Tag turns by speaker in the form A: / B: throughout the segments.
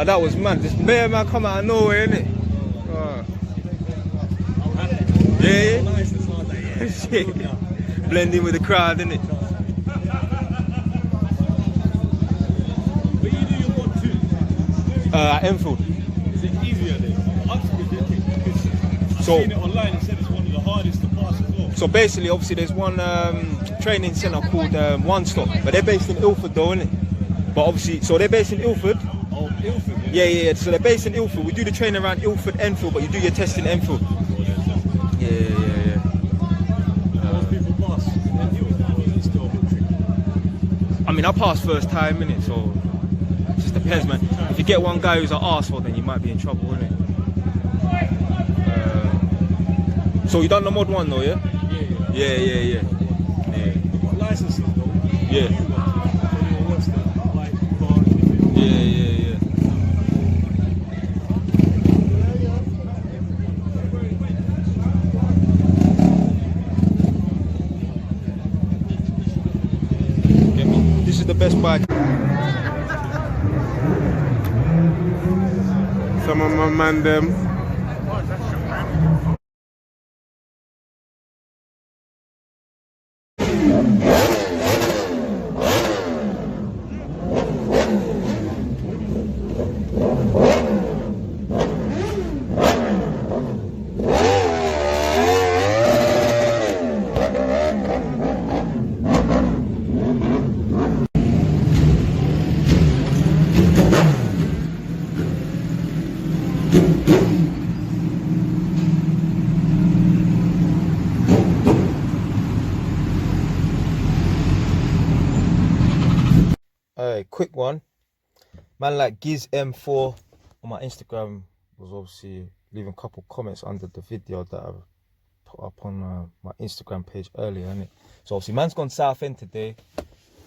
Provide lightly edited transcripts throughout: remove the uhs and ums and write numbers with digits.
A: that was mad. This bear man come out of nowhere, innit? Yeah. Blend in with the crowd, innit?
B: But you do your one too.
A: At Enfield.
B: Is it easier then? I've seen it online. It said it's one of the hardest to pass as well.
A: So basically, obviously, there's one training centre called One Stop, but they're based in Ilford, though, innit? But obviously, so they're based in Ilford.
B: Oh, Ilford.
A: Yeah. So they're based in Ilford. We do the training around Ilford, Enfield, but you do your test in Enfield. Yeah.
B: Most people pass. It's still a bit tricky.
A: I mean, I passed first time, innit? So it just depends, man. If you get one guy who's an arsehole, then you might be in trouble, innit? So you done the mod 1 though, yeah? Yeah.
B: What licenses though?
A: Yeah.
B: What's that? Like,
A: Yeah. Get me? This is the best bike.
C: Some of my man them.
A: Quick one, man. Like Giz M4 on my Instagram was obviously leaving a couple comments under the video that I put up on my Instagram page earlier, innit? So obviously, man's gone Southend today,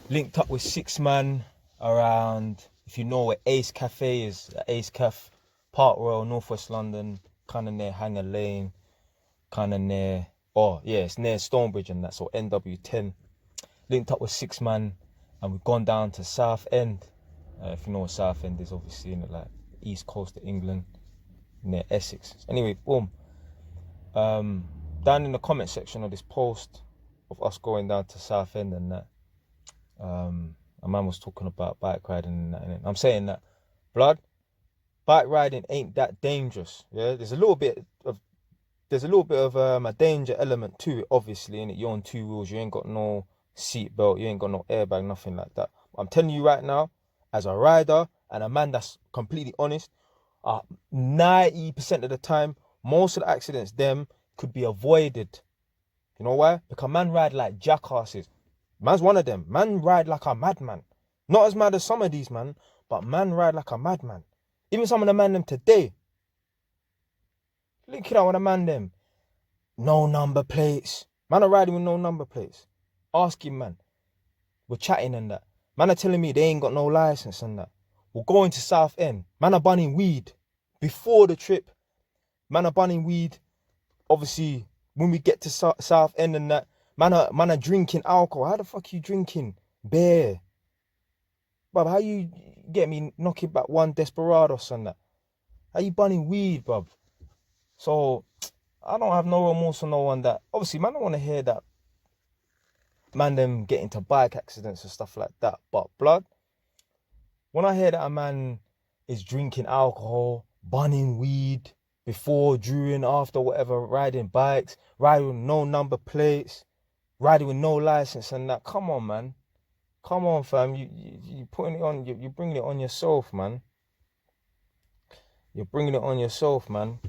A: linked up with 6 man around. If you know where Ace Cafe is, Ace Cafe, Park Royal, Northwest London, kind of near Hanger Lane, kind of near. Oh yeah, it's near Stonebridge and that. So NW10. Linked up with 6 man. And we've gone down to Southend. If you know what Southend is, obviously in like east coast of England, near Essex. Anyway, boom. Down in the comment section of this post of us going down to Southend and that, a man was talking about bike riding and that. And I'm saying that, blood, bike riding ain't that dangerous. Yeah, there's a little bit of a danger element to it, obviously. In it, you're on 2 wheels. You ain't got no seat belt, you ain't got no airbag, nothing like that. I'm telling you right now, as a rider and a man that's completely honest, 90% of the time, most of the accidents them could be avoided. You know why? Because man ride like jackasses. Man's one of them. Man ride like a madman. Not as mad as some of these man, but man ride like a madman. Even some of the man them today. Look at one of the man them. No number plates. Man are riding with no number plates. Asking man, we're chatting and that. Man are telling me they ain't got no license and that. We're going to Southend. Man are bunning weed before the trip. Man are bunning weed. Obviously, when we get to Southend and that, man are drinking alcohol. How the fuck you drinking beer? Bruv, how you get me knocking back one Desperados and that? How you bunning weed, bruv? So, I don't have no remorse for no one that. Obviously, man, I don't want to hear that. Man, them get into bike accidents and stuff like that. But blood, when I hear that a man is drinking alcohol, bunning weed, before, during, after, whatever, riding bikes, riding with no number plates, riding with no license and that, come on, man. Come on, fam. You putting it on, you're bringing it on yourself, man. You're bringing it on yourself, man.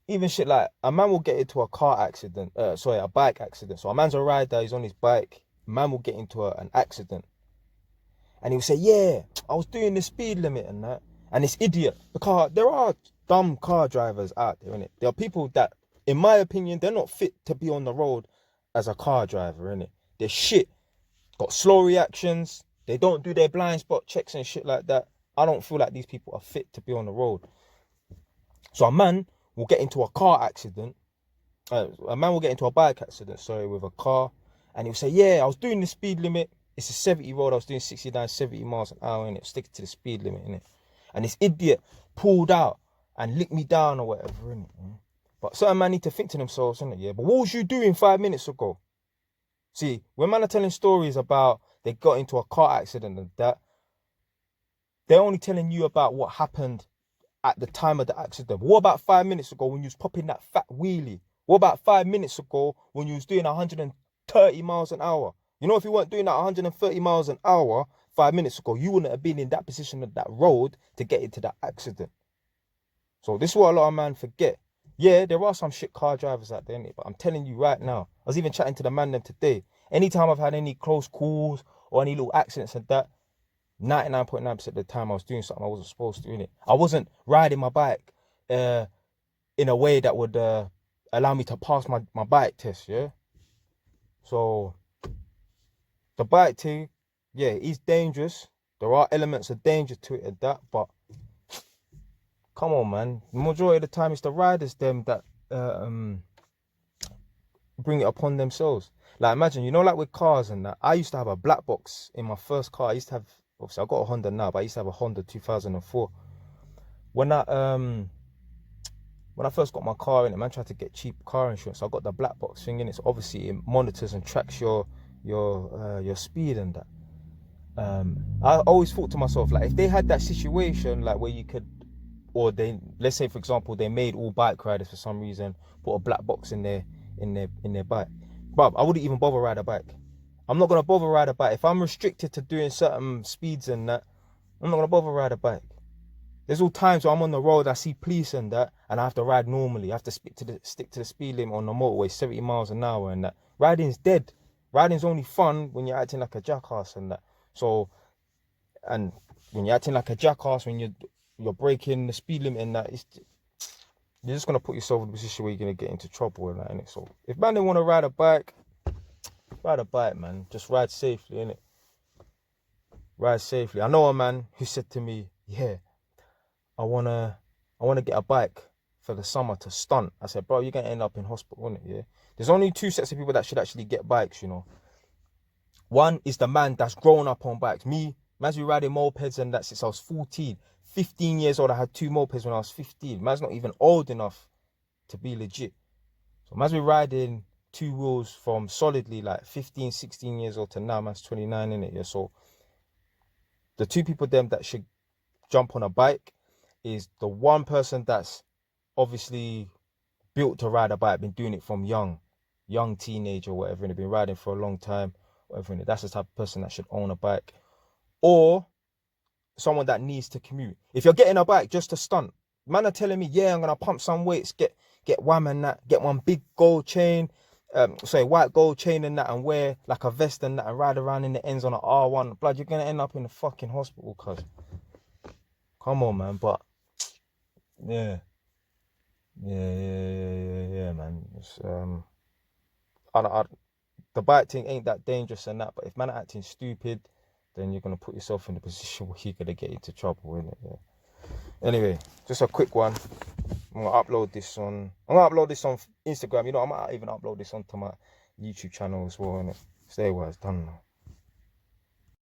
A: Even shit like, a man will get into a a bike accident. So a man's a rider, he's on his bike. A man will get into an accident. And he'll say, yeah, I was doing the speed limit and that. And this idiot, there are dumb car drivers out there, innit? There are people that, in my opinion, they're not fit to be on the road as a car driver, innit? They're shit. Got slow reactions. They don't do their blind spot checks and shit like that. I don't feel like these people are fit to be on the road. So a man will get into a car accident. A man will get into a bike accident, with a car. And he'll say, yeah, I was doing the speed limit. it's a 70 road. I was doing 69, 70 miles an hour in it, sticking to the speed limit in it. And this idiot pulled out and licked me down or whatever in it. But certain man need to think to themselves, innit? Yeah. But what was you doing 5 minutes ago? See, when man are telling stories about they got into a car accident and that, they're only telling you about what happened at the time of the accident. What about 5 minutes ago when you was popping that fat wheelie? What about 5 minutes ago when you was doing 130 miles an hour? You know, if you weren't doing that 130 miles an hour 5 minutes ago, you wouldn't have been in that position of that road to get into that accident. So this is what a lot of men forget. Yeah, there are some shit car drivers out there, innit? But I'm telling you right now, I was even chatting to the man them today. Anytime I've had any close calls or any little accidents and that, 99.9% of the time I was doing something I wasn't supposed to, innit? I wasn't riding my bike in a way that would allow me to pass my bike test, yeah? So, the bike thing, yeah, it's dangerous. There are elements of danger to it and that, but come on, man. The majority of the time, it's the riders them that bring it upon themselves. Like, imagine, you know, like with cars and that, I used to have a black box in my first car. I used to have, obviously, I got a Honda now, but I used to have a Honda 2004. When I first got my car in it, man tried to get cheap car insurance. I got the black box thing in it. So obviously, it monitors and tracks your speed and that. I always thought to myself, like, if they had that situation, like where you could, or they, let's say for example, they made all bike riders for some reason put a black box in their bike, but I wouldn't even bother ride a bike. I'm not gonna bother ride a bike if I'm restricted to doing certain speeds and that. I'm not gonna bother ride a bike. There's all times where I'm on the road, I see police and that, and I have to ride normally. I have to stick to the speed limit on the motorway, 70 miles an hour and that. Riding's dead. Riding's only fun when you're acting like a jackass and that. So, and when you're acting like a jackass, when you're breaking the speed limit and that, you're just gonna put yourself in a position where you're gonna get into trouble and that, innit? So, if man don't want to ride a bike, man. Just ride safely, innit? Ride safely. I know a man who said to me, yeah, I wanna get a bike for the summer to stunt. I said, bro, you're gonna end up in hospital, innit? Yeah. There's only two sets of people that should actually get bikes, you know. One is the man that's grown up on bikes. Me, man's been riding mopeds and that since I was 14. 15 years old, I had 2 mopeds when I was 15. Man's not even old enough to be legit. So man's been riding 2 wheels from solidly like 15, 16 years old to now. Man's 29, innit? Yeah. So the 2 people them that should jump on a bike is the one person that's obviously built to ride a bike, been doing it from young teenager or whatever, and they've been riding for a long time, whatever. That's the type of person that should own a bike. Or someone that needs to commute. If you're getting a bike just to stunt, man are telling me, yeah, I'm gonna pump some weights, get one and that, get one big gold chain, white gold chain and that, and wear like a vest and that, and ride around in the ends on an R1. Blood, you're gonna end up in the fucking hospital, cuz. Come on, man. But yeah, man. It's, the bike thing ain't that dangerous and that, but if man are acting stupid, then you're gonna put yourself in a position where you're gonna get into trouble, innit? Yeah. Anyway, just a quick one. I'm gonna upload this on Instagram. You know, I might even upload this onto my YouTube channel as well, innit? Stay wise, done now.